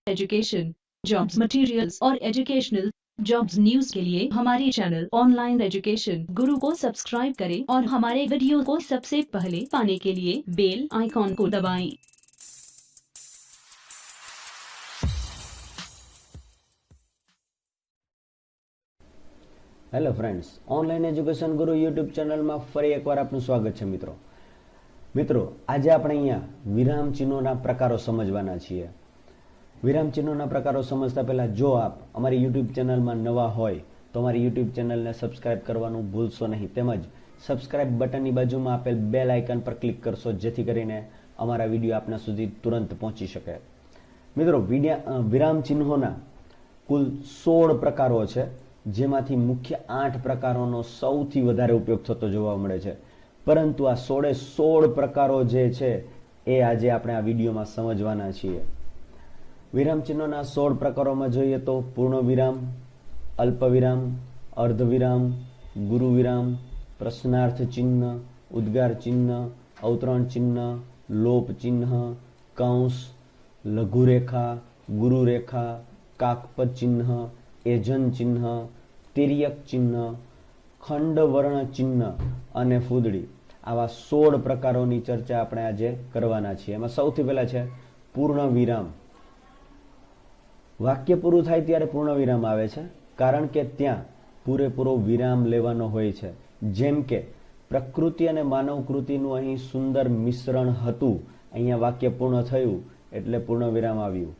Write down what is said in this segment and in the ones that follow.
Education, jobs materials और educational jobs news के लिए हमारे चैनल ऑनलाइन एजुकेशन गुरु को सब्सक्राइब करें और हमारे वीडियो को सबसे पहले पाने के लिए बेल आइकॉन को दबाएं। હેલો ફ્રેન્ડ્સ, ઓનલાઈન એજ્યુકેશન ગુરુ યુટ્યુબ ચેનલમાં ફરી એકવાર આપનું સ્વાગત છે મિત્રો આજે આપણે અહીંયા વિરામ ચિહ્નોના પ્રકારો સમજવાના છીએ। વિરામ ચિહ્નોના પ્રકારો સમજતા પહેલા જો આપ અમારી યુટ્યુબ ચેનલમાં નવા હોય તો અમારી યુટ્યુબ ચેનલને સબસ્ક્રાઇબ કરવાનું ભૂલશો નહીં, તેમજ સબસ્ક્રાઇબ બટનની બાજુમાં આપેલ બેલ આઇકન પર ક્લિક કરશો જેથી કરીને અમારા વિડીયો આપના સુધી તુરંત પહોંચી શકે। મિત્રો વિરામ ચિહ્નોના કુલ 16 પ્રકારો છે, જેમાંથી મુખ્ય 8 પ્રકારોનો સૌથી વધારે ઉપયોગ થતો જોવા મળે છે, પરંતુ આ 16 પ્રકારો જે છે એ આજે આપણે આ વિડીયોમાં સમજવાના છીએ। વિરામ ચિહ્નોના 16 પ્રકારોમાં જોઈએ તો પૂર્ણ વિરામ, અલ્પ વિરામ, અર્ધ વિરામ, ગુરુ વિરામ, પ્રશ્નાર્થ ચિહ્ન, ઉદ્ગાર ચિહ્ન, અવતરણ ચિહ્ન, લોપ ચિહ્ન, કૌંસ, લઘુ રેખા, ગુરુ રેખા, કાકપદ ચિહ્ન, એજન ચિહ્ન, તિર્યક ચિહ્ન, ખંડ વર્ણ ચિહ્ન અને ફૂદડી। આવા 16 પ્રકારોની ચર્ચા આપણે આજે કરવાના છીએ। એમાં સૌથી પહેલા છે પૂર્ણ વિરામ। વાક્ય પૂરું થાય ત્યારે પૂર્ણ વિરામ આવે છે, કારણ કે ત્યાં પૂરેપૂરો વિરામ લેવાનો હોય છે। જેમ કે પ્રકૃતિ અને માનવ કૃતિનું અહીં સુંદર મિશ્રણ હતું, અહીંયા વાક્ય પૂર્ણ થયું એટલે પૂર્ણ વિરામ આવ્યું।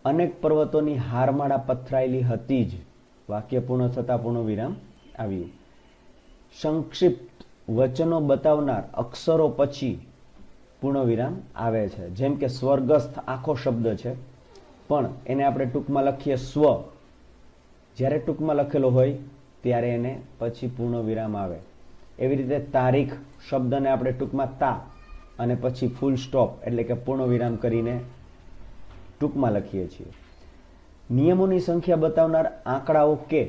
અનેક પર્વતોની હારમાળા પથરાયેલી હતી જ, વાક્ય પૂર્ણ થતા પૂર્ણ વિરામ આવ્યું। સંક્ષિપ્ત વચનો બતાવનાર અક્ષરો પછી પૂર્ણ વિરામ આવે છે। જેમ કે સ્વર્ગસ્થ આખો શબ્દ છે, પણ એને આપણે ટૂંકમાં લખીએ સ્વ, જ્યારે ટૂંકમાં લખેલો હોય ત્યારે એને પછી પૂર્ણ વિરામ આવે। એવી રીતે તારીખ શબ્દને આપણે ટૂંકમાં તા અને પછી ફૂલ સ્ટોપ એટલે કે પૂર્ણ વિરામ કરીને ટૂંકમાં લખીએ છીએ। નિયમોની સંખ્યા બતાવનાર આંકડાઓ કે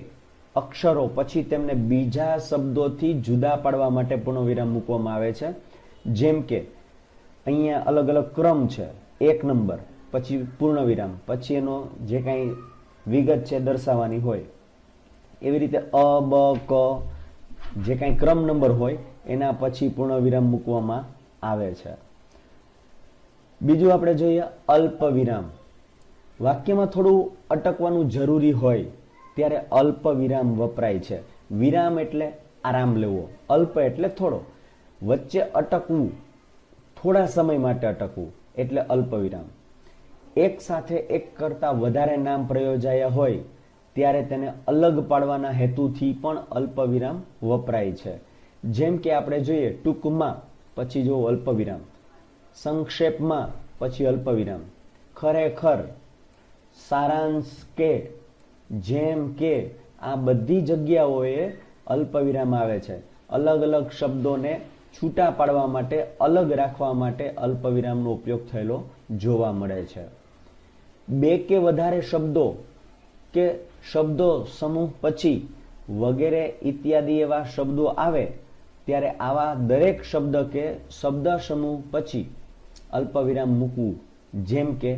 અક્ષરો પછી તેમને બીજા શબ્દોથી જુદા પાડવા માટે પૂર્ણ વિરામ મૂકવામાં આવે છે। જેમ કે અહીંયા અલગ અલગ ક્રમ છે, 1 નંબર પછી પૂર્ણ વિરામ, પછી એનો જે કાંઈ વિગત છે દર્શાવવાની હોય, એવી રીતે અ બ ક જે કાંઈ ક્રમ નંબર હોય એના પછી પૂર્ણ વિરામ મૂકવામાં આવે છે। બીજું આપણે જોઈએ અલ્પ વિરામ। વાક્યમાં થોડું અટકવાનું જરૂરી હોય ત્યારે અલ્પ વિરામ વપરાય છે। વિરામ એટલે આરામ લેવો, અલ્પ એટલે થોડો, વચ્ચે અટકવું, થોડા સમય માટે અટકવું એટલે અલ્પ વિરામ। એક સાથે એક કરતાં વધારે નામ પ્રયોજાયા હોય ત્યારે તેને અલગ પાડવાના હેતુથી પણ અલ્પ વિરામ વપરાય છે। જેમ કે આપણે જોઈએ ટૂંકમાં પછી જો અલ્પ વિરામ, સંક્ષેપમાં પછી અલ્પ વિરામ, ખરેખર, સારાંશ કે, જેમ કે, આ બધી જગ્યાઓએ અલ્પ વિરામ આવે છે। અલગ અલગ શબ્દોને છૂટા પાડવા માટે, અલગ રાખવા માટે અલ્પ વિરામનો ઉપયોગ થયેલો જોવા મળે છે। 2 કે વધારે શબ્દો કે શબ્દો સમૂહ પછી વગેરે ઇત્યાદિ એવા શબ્દો આવે ત્યારે આવા દરેક શબ્દ કે શબ્દ સમૂહ પછી અલ્પ વિરામ મૂકવું। જેમ કે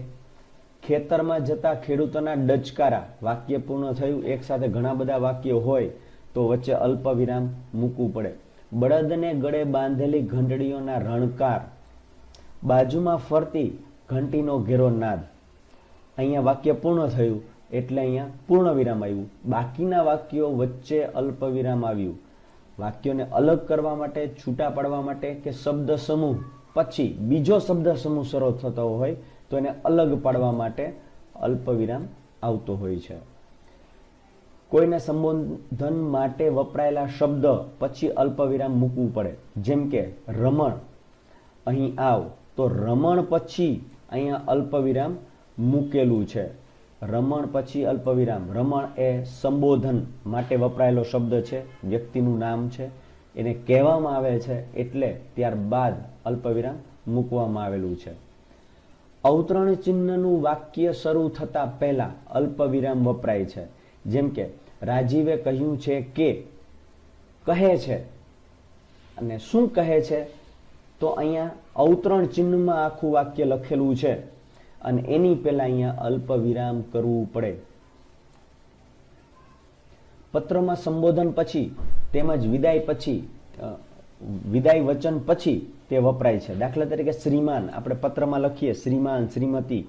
ખેતરમાં જતા ખેડૂતોના ડચકારા, વાક્ય પૂર્ણ થયું, એક સાથે ઘણા બધા વાક્યો હોય તો વચ્ચે અલ્પ વિરામ મૂકવું પડે। બળદને ગળે બાંધેલી ઘંટડીઓના રણકાર, બાજુમાં ફરતી ઘંટીનો ઘેરો નાદ, અહીંયા વાક્ય પૂર્ણ થયું એટલે અહીંયા પૂર્ણ વિરામ આવ્યું, બાકીના વાક્યો વચ્ચે અલ્પ વિરામ આવ્યું। વાક્યોને અલગ કરવા માટે, છૂટા પાડવા માટે કે શબ્દ સમૂહ પછી બીજો શબ્દ સમૂહ શરૂ થતો હોય તો એને અલગ પાડવા માટે અલ્પ વિરામ આવતો હોય છે। કોઈને સંબોધન માટે વપરાયેલા શબ્દ પછી અલ્પ વિરામ મૂકવું પડે। જેમ કે રમણ, અહીં આવ, તો રમણ પછી અહીંયા અલ્પ વિરામ મૂકેલું છે। રમણ પછી અલ્પ વિરામ। રમણ એ સંબોધન માટે વપરાયેલો શબ્દ છે, વ્યક્તિનું નામ છે, એને કહેવામાં આવે છે એટલે ત્યારબાદ અલ્પ વિરામ મૂકવામાં આવેલું છે। અવતરણ ચિહ્નનું વાક્ય શરૂ થતા પહેલા અલ્પ વિરામ વપરાય છે। જેમ કે રાજીવે કહ્યું છે કે, કહે છે, અને શું કહે છે, તો અહીંયા અવતરણ ચિહ્નમાં આખું વાક્ય લખેલું છે અને એની પહેલા અહીંયા અલ્પ વિરામ કરવું પડે. પત્રમાં સંબોધન પછી તેમજ વિદાય પછી વિદાય વચન પછી તે વપરાય છે. દાખલા તરીકે શ્રીમાન, આપણે પત્રમાં લખીએ શ્રીમાન શ્રીમતી,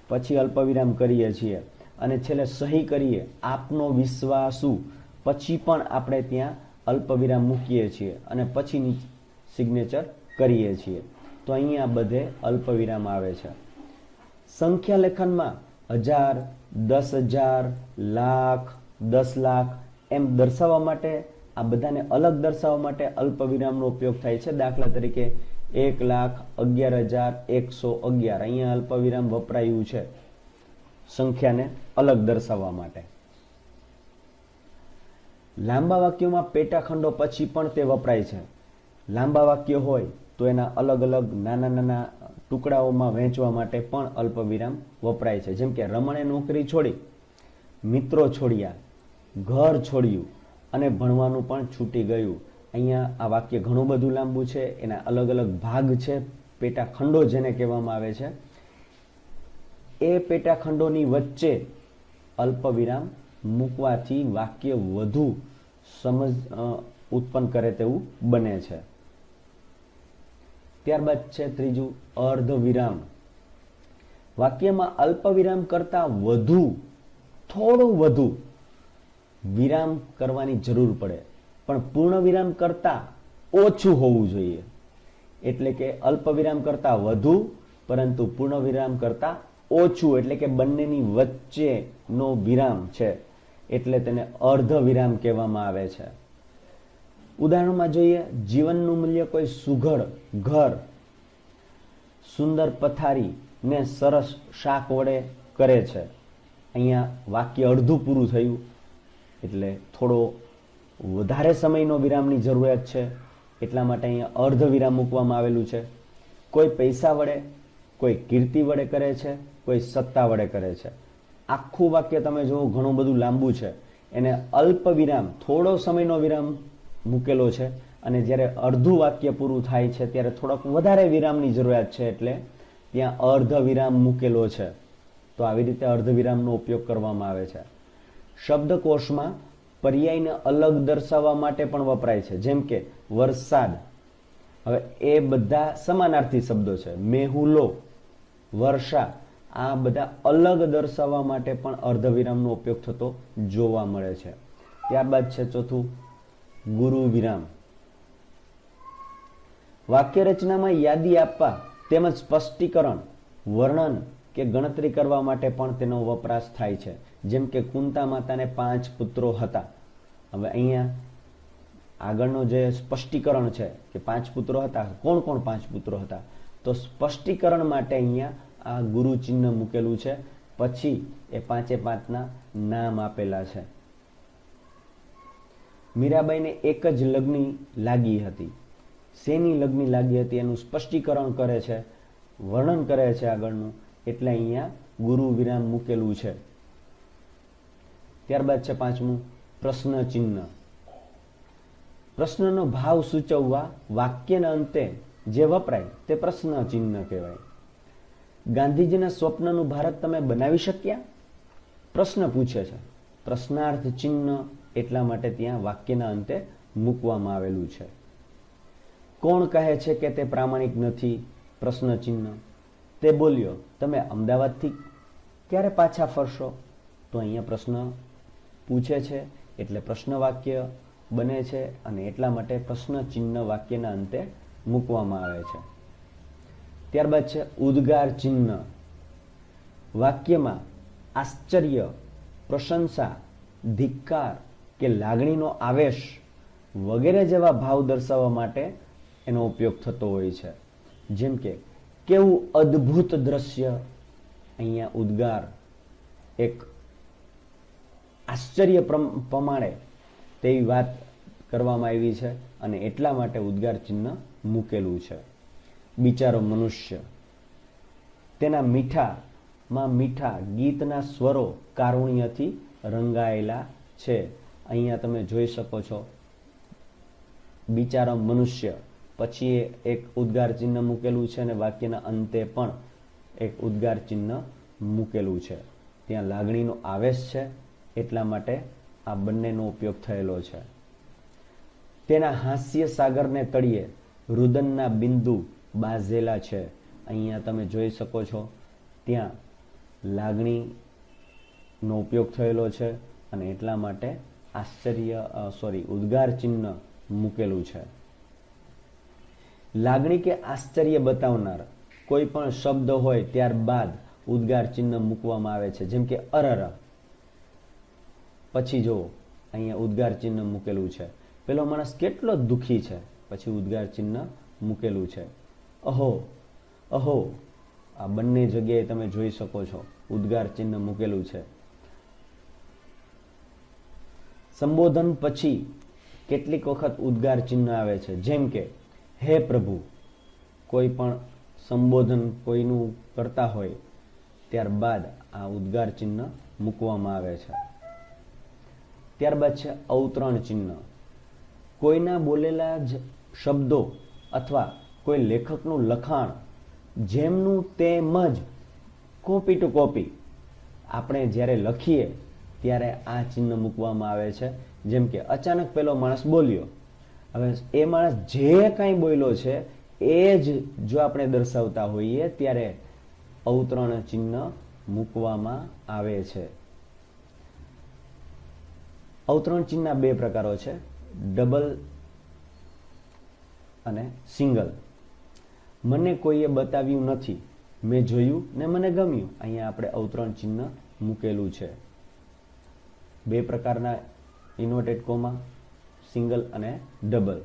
પછી અલ્પ વિરામ કરીએ છીએ અને છેલ્લે સહી કરીએ આપનો વિશ્વાસુ, પછી પણ આપણે ત્યાં અલ્પ વિરામ મૂકીએ છીએ અને પછી સિગ્નેચર કરીએ છીએ. તો અહીંયા બધે અલ્પ વિરામ આવે છે. સંખ્યા લેખનમાં 1000, 10,000, લાખ, 10 લાખ એમ દર્શાવવા માટે, આ બધાને અલગ દર્શાવવા માટે અલ્પ વિરામનો ઉપયોગ થાય છે. દાખલા તરીકે 1,11,111 અહીંયા અલ્પ વિરામ વપરાયું છે સંખ્યાને અલગ દર્શાવવા માટે. લાંબા વાક્યોમાં પેટા ખંડો પછી પણ તે વપરાય છે. લાંબા વાક્ય હોય તો એના અલગ અલગ નાના નાના ટુકડાઓમાં વહેંચવા માટે પણ અલ્પ વિરામ વપરાય છે. જેમ કે રમણે નોકરી છોડી, મિત્રો છોડ્યા, ઘર છોડ્યું અને ભણવાનું પણ છૂટી ગયું. અહીંયા આ વાક્ય ઘણું બધું લાંબુ છે, એના અલગ અલગ ભાગ છે, પેટા ખંડો જેને કહેવામાં આવે છે. એ પેટા ખંડોની વચ્ચે અલ્પ વિરામ મૂકવાથી વાક્ય વધુ સમજ ઉત્પન્ન કરે તેવું બને છે. ત્યારબાદ છે ત્રીજું અર્ધ વિરામ. વાક્યમાં અલ્પ વિરામ કરતા વધુ, થોડું વધુ વિરામ કરવાની જરૂર પડે, પણ પૂર્ણ વિરામ કરતા ઓછું હોવું જોઈએ. એટલે કે અલ્પ વિરામ કરતા વધુ પરંતુ પૂર્ણ વિરામ કરતા ઓછું, એટલે કે બંનેની વચ્ચેનો વિરામ છે, એટલે તેને અર્ધ વિરામ કહેવામાં આવે છે. ઉદાહરણમાં જોઈએ, જીવનનું મૂલ્ય કોઈ સુઘડ ઘર, સુંદર પથારી ને સરસ શાક વડે કરે છે. અહીંયા વાક્ય અડધું પૂરું થયું, એટલે થોડો વધારે સમયનો વિરામની જરૂરિયાત છે, એટલા માટે અહીંયા અર્ધ વિરામ મૂકવામાં આવેલું છે. કોઈ પૈસા વડે, કોઈ કીર્તિ વડે કરે છે, કોઈ સત્તા વડે કરે છે. આખું વાક્ય તમે જુઓ ઘણું બધું લાંબુ છે, એને અલ્પ વિરામ, થોડો સમયનો વિરામ મૂકેલો છે, અને જ્યારે અડધું વાક્ય પૂરું થાય છે ત્યારે થોડોક વધારે વિરામની જરૂરિયાત છે, એટલે ત્યાં અર્ધ વિરામ મૂકેલો છે. તો આવી રીતે અર્ધ વિરામનો ઉપયોગ કરવામાં આવે છે. શબ્દકોશમાં પર્યાયને અલગ દર્શાવવા માટે પણ વપરાય છે. જેમ કે વરસાદ, હવે એ બધા સમાનાર્થી શબ્દો છે. મેહુલો, વર્ષા, આ બધા અલગ દર્શાવવા માટે પણ અર્ધ વિરામનો ઉપયોગ થતો જોવા મળે છે. ત્યારબાદ છે ચોથું ગુરુ વિરામ. વાક્ય રચનામાં યાદી આપવા તેમજ સ્પષ્ટીકરણ, વર્ણન કે ગણતરી કરવા માટે પણ તેનો વપરાશ થાય છે. જેમ કે કુંતા માતાને 5 પુત્રો હતા. હવે અહીંયા આગળનો જે સ્પષ્ટીકરણ છે કે 5 પુત્રો હતા, કોણ કોણ 5 પુત્રો હતા, તો સ્પષ્ટીકરણ માટે અહીંયા આ ગુરુ ચિહ્ન મૂકેલું છે, પછી એ 5 નામ આપેલા છે. મીરાબાઈને એક જ લગ્ની લાગી હતી. શેની લગ્ની લાગી હતી એનું સ્પષ્ટીકરણ કરે છે, વર્ણન કરે છે આગળનું, એટલે અહીંયા ગુરુ વિરામ મૂકેલું છે. ત્યારબાદ છે 5મું પ્રશ્ન ચિહ્ન. પ્રશ્નનો ભાવ સૂચવવા વાક્યના અંતે જે વપરાય તે પ્રશ્ન ચિહ્ન કહેવાય. ગાંધીજીના સ્વપ્નનું ભારત તમે બનાવી શક્યા? પ્રશ્ન પૂછે છે. પ્રશ્નાર્થ ચિહ્ન એટલા માટે ત્યાં વાક્યના અંતે મૂકવામાં આવેલું છે. કોણ કહે છે કે તે પ્રામાણિક નથી? પ્રશ્ન ચિહ્ન. તે બોલ્યો, તમે અમદાવાદથી ક્યારે પાછા ફરશો? તો અહીંયા પ્રશ્ન પૂછે છે એટલે પ્રશ્ન વાક્ય બને છે, અને એટલા માટે પ્રશ્ન ચિહ્ન વાક્યના અંતે મૂકવામાં આવે છે. ત્યારબાદ છે ઉદ્ગાર ચિહ્ન. વાક્યમાં આશ્ચર્ય, પ્રશંસા, ધિક્કાર કે લાગણીનો આવેશ વગેરે જેવા ભાવ દર્શાવવા માટે એનો ઉપયોગ થતો હોય છે. જેમ કે કેવું અદ્ભુત દ્રશ્ય, અહીંયા ઉદ્ગાર એક આશ્ચર્ય પ્રમાણે તેવી વાત કરવામાં આવી છે, અને એટલા માટે ઉદ્ગાર ચિહ્ન મૂકેલું છે. બિચારો મનુષ્ય, તેના મીઠામાં મીઠા ગીતના સ્વરો કારુણ્યથી રંગાયેલા છે. અહીંયા તમે જોઈ શકો છો બિચારો મનુષ્ય, પછી એક ઉદ્ગાર ચિહ્ન મૂકેલું છે, અને વાક્યના અંતે પણ એક ઉદ્ગાર ચિહ્ન મૂકેલું છે. ત્યાં લાગણીનો આવેશ છે એટલા માટે આ બંનેનો ઉપયોગ થયેલો છે. તેના હાસ્ય સાગરને તળિયે રુદનના બિંદુ બાઝેલા છે. અહીંયા તમે જોઈ શકો છો ત્યાં લાગણીનો ઉપયોગ થયેલો છે અને એટલા માટે ઉદ્ગાર ચિહ્ન મૂકેલું છે. લાગણી કે આશ્ચર્ય બતાવનાર કોઈ પણ શબ્દ હોય ત્યારબાદ ઉદ્ગાર ચિહ્ન મૂકવામાં આવે છે. જેમ કે અરર, પછી જો અહીંયા ઉદ્ગાર ચિહ્ન મૂકેલું છે. પેલો માણસ કેટલો દુઃખી છે, પછી ઉદ્ગાર ચિહ્ન મૂકેલું છે. અહો, અહો, આ બંને જગ્યાએ તમે જોઈ શકો છો ઉદ્ગાર ચિહ્ન મૂકેલું છે. સંબોધન પછી કેટલીક વખત ઉદ્ગાર ચિહ્ન આવે છે. જેમ કે હે પ્રભુ, કોઈ પણ સંબોધન કોઈનું કરતા હોય ત્યારબાદ આ ઉદ્ગાર ચિહ્ન મૂકવામાં આવે છે. ત્યારબાદ છે અવતરણ ચિહ્ન. કોઈના બોલેલા જ શબ્દો અથવા કોઈ લેખકનું લખાણ જેમનું તેમ જ કોપી ટુ કોપી આપણે જ્યારે લખીએ ત્યારે આ ચિહ્ન મૂકવામાં આવે છે. જેમ કે અચાનક પેલો માણસ બોલ્યો, હવે એ માણસ જે કાંઈ બોલ્યો છે એ જ જો આપણે દર્શાવતા હોઈએ ત્યારે અવતરણ ચિહ્ન મૂકવામાં આવે છે. અવતરણ ચિહ્નના બે પ્રકારો છે, ડબલ અને સિંગલ. મને કોઈએ બતાવ્યું નથી, મેં જોયું ને મને ગમ્યું. અહીંયા આપણે અવતરણ ચિહ્ન મૂકેલું છે. બે પ્રકારના ઇન્વર્ટેડ કોમા, સિંગલ અને ડબલ.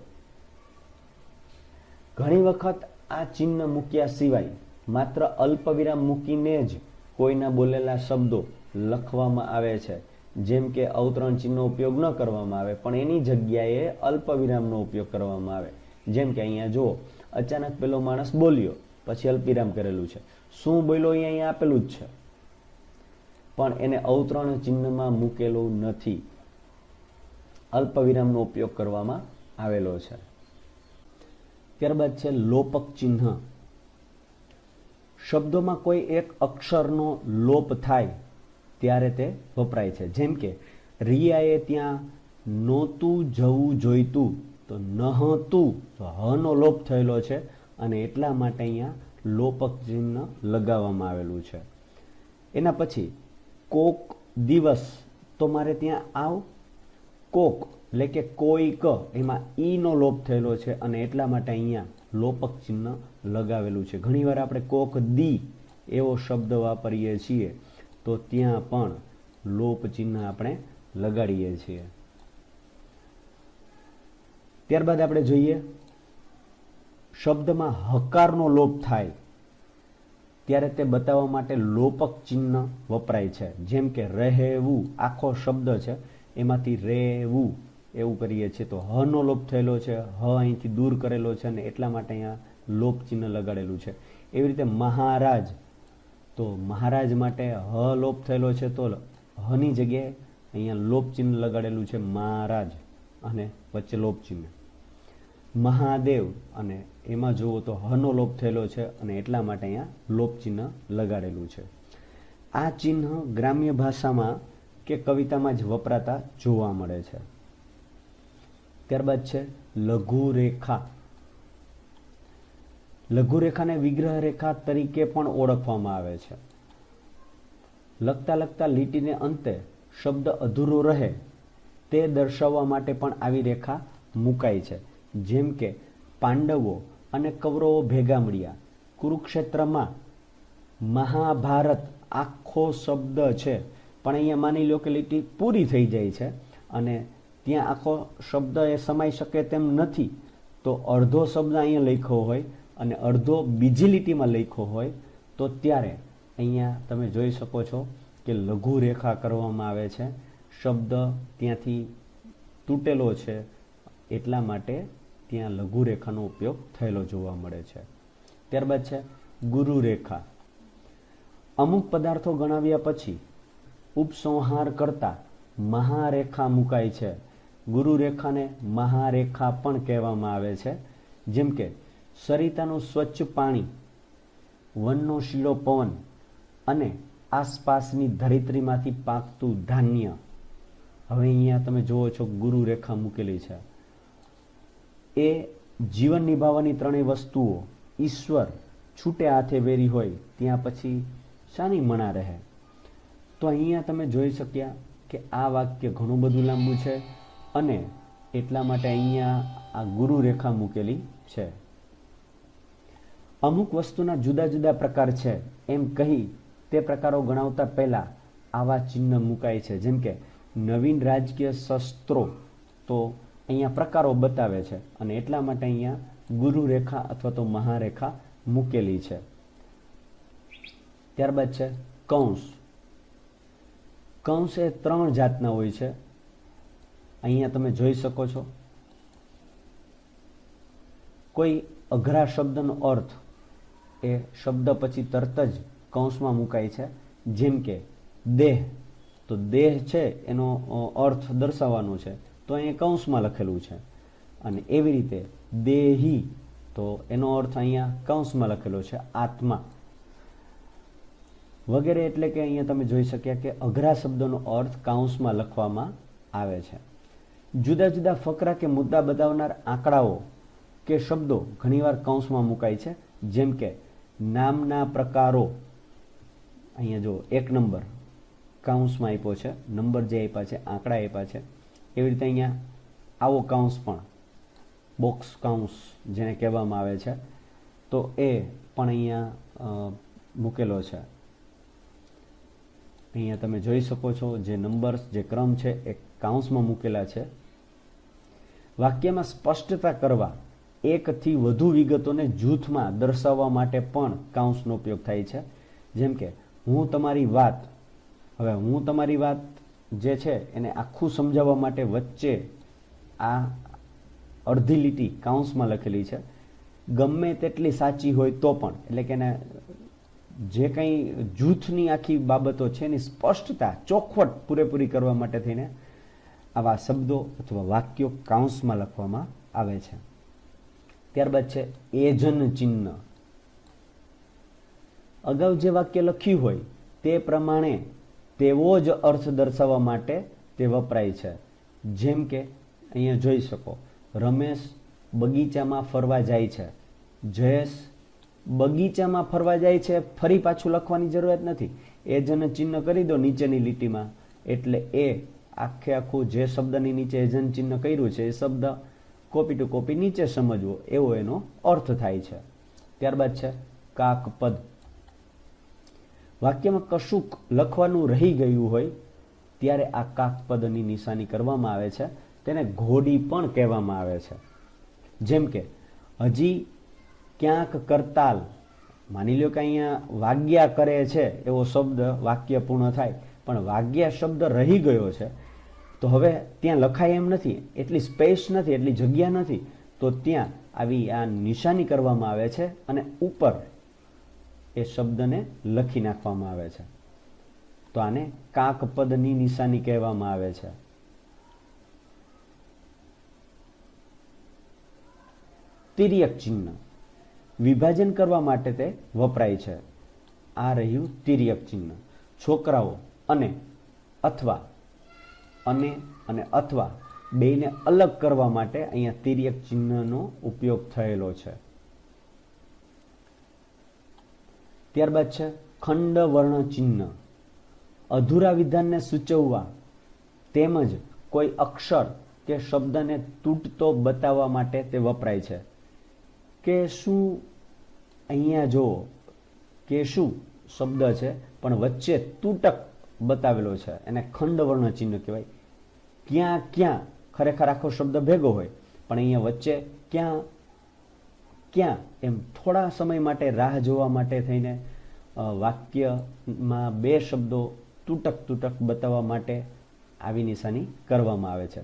ઘણી વખત આ ચિહ્ન મૂક્યા સિવાય માત્ર અલ્પવિરામ મૂકીને જ કોઈના બોલેલા શબ્દો લખવામાં આવે છે. જેમ કે અવતરણ ચિહ્નનો ઉપયોગ ન કરવામાં આવે પણ એની જગ્યાએ અલ્પવિરામનો ઉપયોગ કરવામાં આવે. જેમ કે અહીંયા જુઓ, અચાનક પેલો માણસ બોલ્યો, પછી અલ્પવિરામ કરેલું છે. શું બોલ્યો અહીંયા આપેલું જ છે પણ એને અવતરણ ચિહ્નમાં મૂકેલું નથી, અલ્પવિરામનો ઉપયોગ કરવામાં આવેલો છે. ત્યારબાદ છે લોપક ચિહ્ન. શબ્દોમાં કોઈ એક અક્ષરનો લોપ થાય ત્યારે તે વપરાય છે. જેમ કે રિયાએ ત્યાં નહોતું જવું જોઈતું, તો નહોતું, તો હનો લોપ થયેલો છે અને એટલા માટે અહીંયા લોપક ચિહ્ન લગાવવામાં આવેલું છે. એના પછી કોક દિવસ, તો મારે ત્યાં આવ. કોક એટલે કે કોઈક, એમાં ઈનો લોપ થયેલો છે અને એટલા માટે અહીંયા લોપક ચિહ્ન લગાવેલું છે. ઘણીવાર આપણે કોક દી એવો શબ્દ વાપરીએ છીએ તો ત્યાં પણ લોપ ચિહ્ન આપણે લગાડીએ છીએ. ત્યારબાદ આપણે જોઈએ શબ્દમાં હકારનો લોપ થાય ત્યારે તે બતાવવા માટે લોપક ચિહ્ન વપરાય છે. જેમ કે રહેવું, આખો શબ્દ છે એમાંથી રહેવું એવું કરીએ છીએ તો હનો લોપ થયેલો છે, હ અહીંથી દૂર કરેલો છે અને એટલા માટે અહીંયા લોપ ચિહ્ન લગાડેલું છે. એવી રીતે મહારાજ, તો મહારાજ માટે હ લોપ થયેલો છે તો હની જગ્યાએ અહીંયા લોપ ચિહ્ન લગાડેલું છે મહારાજ અને વચ્ચે લોપ ચિહ્ન. મહાદેવ, અને એમાં જુઓ તો હનો લોપ થયેલો છે અને એટલા માટે અહીંયા લોપ ચિહ્ન લગાડેલું છે. આ ચિહ્ન ગ્રામ્ય ભાષામાં કે કવિતામાં જ વપરાતા જોવા મળે છે. ત્યારબાદ છે લઘુરેખા. લઘુરેખાને વિગ્રહ રેખા તરીકે પણ ઓળખવામાં આવે છે. લખતા લખતા લીટીને અંતે શબ્દ અધૂરો રહે તે દર્શાવવા માટે પણ આવી રેખા મુકાય છે. જેમ કે પાંડવો અને કૌરવો ભેગા મળ્યા, કુરુક્ષેત્રમાં મહાભારત આખો શબ્દ છે પણ અહીંયા માની લો કે લીટી પૂરી થઈ જાય છે અને ત્યાં આખો શબ્દ એ સમાઈ શકે તેમ નથી, તો અડધો શબ્દ અહીંયા લખ્યો હોય અને અડધો બીજી લીટીમાં લખ્યો હોય તો ત્યારે અહીંયા તમે જોઈ શકો છો કે લઘુ રેખા કરવામાં આવે છે. શબ્દ ત્યાંથી તૂટેલો છે એટલા માટે ત્યાં લઘુ રેખાનો ઉપયોગ થયેલો જોવા મળે છે. ત્યારબાદ છે ગુરુ રેખા. અમુક પદાર્થો ગણાવ્યા પછી ઉપસંહાર કરતા મહારેખા મુકાય છે. ગુરુ રેખાને મહારેખા પણ કહેવામાં આવે છે. જેમ કે સરિતાનું સ્વચ્છ પાણી વનનો શીળો પવન અને આસપાસની ધરિત્રીમાંથી પાકતું ધાન્ય. હવે અહીંયા તમે જુઓ છો ગુરુ રેખા મૂકેલી છે. એ જીવન નિભાવવાની ત્રણેય વસ્તુઓ ઈશ્વર છૂટે હાથે વેરી હોય ત્યાં પછી શાની મણા રહે. તો અહીંયા તમે જોઈ શક્યા કે આ વાક્ય ઘણું બધું લાંબુ છે અને એટલા માટે અહીંયા આ ગુરુ રેખા મૂકેલી છે. અમુક વસ્તુના જુદા જુદા પ્રકાર છે એમ કહી તે પ્રકારો ગણાવતા પહેલા આવા ચિહ્ન મુકાય છે. જેમ કે નવીન રાજકીય શસ્ત્રો, તો અહીંયા પ્રકારો બતાવે છે અને એટલા માટે અહીંયા ગુરુ રેખા અથવા તો મહારેખા મૂકેલી છે. ત્યારબાદ છે કૌંસ. કૌંસ એ 3 જાતના હોય છે. અહીંયા તમે જોઈ શકો છો. કોઈ અઘરા શબ્દનો અર્થ એ શબ્દ પછી તરત જ કૌંસમાં મુકાય છે. જેમ કે દેહ, તો દેહ છે એનો અર્થ દર્શાવવાનો છે તો અહીંયા કૌંસમાં લખેલું છે. અને એવી રીતે દેહી, તો એનો અર્થ અહીંયા કૌંસમાં લખેલો છે આત્મા વગેરે. એટલે કે અહીંયા તમે જોઈ શક્યા કે અઘરા શબ્દોનો અર્થ કૌંસમાં લખવામાં આવે છે. જુદા જુદા ફકરા કે મુદ્દા બતાવનાર આંકડાઓ કે શબ્દો ઘણીવાર કૌંસમાં મુકાય છે. જેમ કે નામના પ્રકારો, અહીંયા જો 1 નંબર કૌંસમાં આપ્યો છે, નંબર જે આપ્યા છે, આંકડા આપ્યા છે. એવી રીતે અહીંયા આવો કૌંસ પણ, બોક્સ કૌંસ જેને કહેવામાં આવે છે, તો એ પણ અહીંયા મૂકેલો છે. અહીંયા તમે જોઈ શકો છો જે નંબર્સ, જે ક્રમ છે એ કૌંસમાં મૂકેલા છે. વાક્યમાં સ્પષ્ટતા કરવા એકથી વધુ વિગતોને જૂથમાં દર્શાવવા માટે પણ કૌંસનો ઉપયોગ થાય છે. જેમ કે હું તમારી વાત, હવે હું તમારી વાત જે છે એને આખું સમજાવવા માટે વચ્ચે આ અડધી લીટી કૌંસમાં લખેલી છે. ગમે તેટલી સાચી હોય તો પણ, એટલે કે એને જે કંઈ જૂથની આખી બાબતો છે એની સ્પષ્ટતા, ચોખવટ પૂરેપૂરી કરવા માટે થઈને આવા શબ્દો અથવા વાક્યો કૌંસમાં લખવામાં આવે છે. ત્યારબાદ છે એજન ચિહ્ન. અગાઉ જે વાક્ય લખ્યું હોય તે પ્રમાણે તેવો જ અર્થ દર્શાવવા માટે તે વપરાય છે. જેમ કે અહીંયા જોઈ શકો, રમેશ બગીચામાં ફરવા જાય છે. જયેશ બગીચામાં ફરવા જાય છે, ફરી પાછું લખવાની જરૂરત નથી. એજન ચિહ્ન કરી દો નીચેની લીટીમાં, એટલે એ આખે આખું જે શબ્દની નીચે એજન ચિહ્ન કર્યું છે એ શબ્દ કોપી ટુ કોપી નીચે સમજવો એવો એનો અર્થ થાય છે. ત્યારબાદ છે કાકપદ. વાક્યમાં કશુંક લખવાનું રહી ગયું હોય ત્યારે આ કાકપદની નિશાની કરવામાં આવે છે. તેને ઘોડી પણ કહેવામાં આવે છે. જેમ કે હજી ક્યાંક કરતાલ, માની લો કે અહીંયા વાગ્યા કરે છે એવો શબ્દ વાક્ય પૂર્ણ થાય, પણ વાગ્યા શબ્દ રહી ગયો છે તો હવે ત્યાં લખાય એમ નથી, એટલી સ્પેસ નથી, એટલી જગ્યા નથી, તો ત્યાં આવી આ નિશાની કરવામાં આવે છે અને ઉપર એ શબ્દને લખી નાખવામાં આવે છે. તો આને કાકપદની નિશાની કહેવામાં આવે છે. તિર્યક ચિહ્ન. વિભાજન કરવા માટે તે વપરાય છે. આ રહ્યું તિર્યક ચિહ્ન. છોકરાઓ અને અથવા બેયને અલગ કરવા માટે અહીંયા તિર્યક ચિહ્નનો ઉપયોગ થયેલો છે. ત્યારબાદ છે ખંડ વર્ણ ચિહ્ન. અધૂરા વિધાનને સૂચવવા તેમજ કોઈ અક્ષર કે શબ્દને તૂટતો બતાવવા માટે તે વપરાય છે. કે શું, અહીંયા જો કે શું શબ્દ છે પણ વચ્ચે તૂટક બતાવેલો છે, એને ખંડ વર્ણ ચિહ્ન કહેવાય. ક્યાં ક્યાં ખરેખર આખો શબ્દ ભેગો હોય પણ અહીંયા વચ્ચે ક્યાં ક્યાં એમ થોડા સમય માટે રાહ જોવા માટે થઈને વાક્યમાં 2 શબ્દો તૂટક બતાવવા માટે આવી નિશાની કરવામાં આવે છે.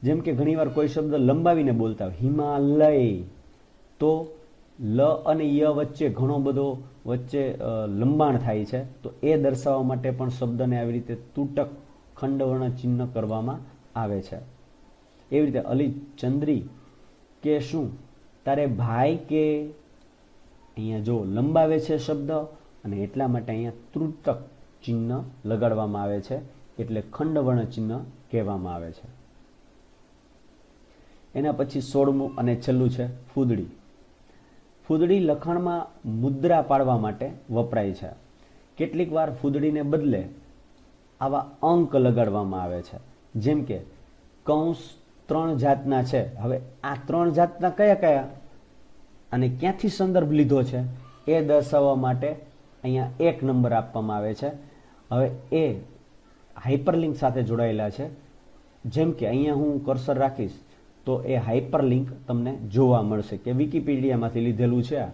જેમ કે ઘણીવાર કોઈ શબ્દ લંબાવીને બોલતા હોય, હિમાલય, તો લ અને ય વચ્ચે ઘણો બધો લંબાણ થાય છે, તો એ દર્શાવવા માટે પણ શબ્દને આવી રીતે તૂટક ખંડવર્ણ ચિહ્ન કરવામાં આવે છે. એવી રીતે અલી ચંદ્રી કે શું તારે ભાઈ કે અહીંયા જો લંબાવે છે શબ્દ અને એટલા માટે અહીંયા તૃતક ચિહ્ન લગાડવામાં આવે છે, એટલે ખંડવર્ણ ચિહ્ન કહેવામાં આવે છે. એના પછી 16મું અને છેલ્લું છે ફૂદડી. ફૂદડી લખાણમાં મુદ્રા પાડવા માટે વપરાય છે. કેટલીક વાર ફૂદડીને બદલે આવા અંક લગાડવામાં આવે છે, જેમ કે કૌંસ 3 જાતના છે. હવે આ 3 જાતના કયા કયા અને ક્યાંથી સંદર્ભ લીધો છે એ દર્શાવવા માટે અહીંયા 1 નંબર આપવામાં આવે છે. હવે એ હાઇપરલિંક સાથે જોડાયેલા છે. જેમ કે અહીંયા હું કર્સર રાખીશ તો એ હાઇપરલિંક તમને જોવા મળશે કે વિકિપીડિયામાંથી લીધેલું છે.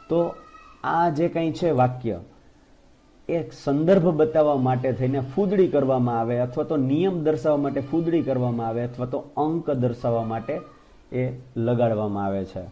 તો આ જે કંઈ છે વાક્ય, એક સંદર્ભ બતાવવા માટે થઈને ફૂદડી કરવામાં આવે, અથવા તો નિયમ દર્શાવવા માટે ફૂદડી કરવામાં આવે, અથવા તો અંક દર્શાવવા માટે એ લગાડવામાં આવે છે.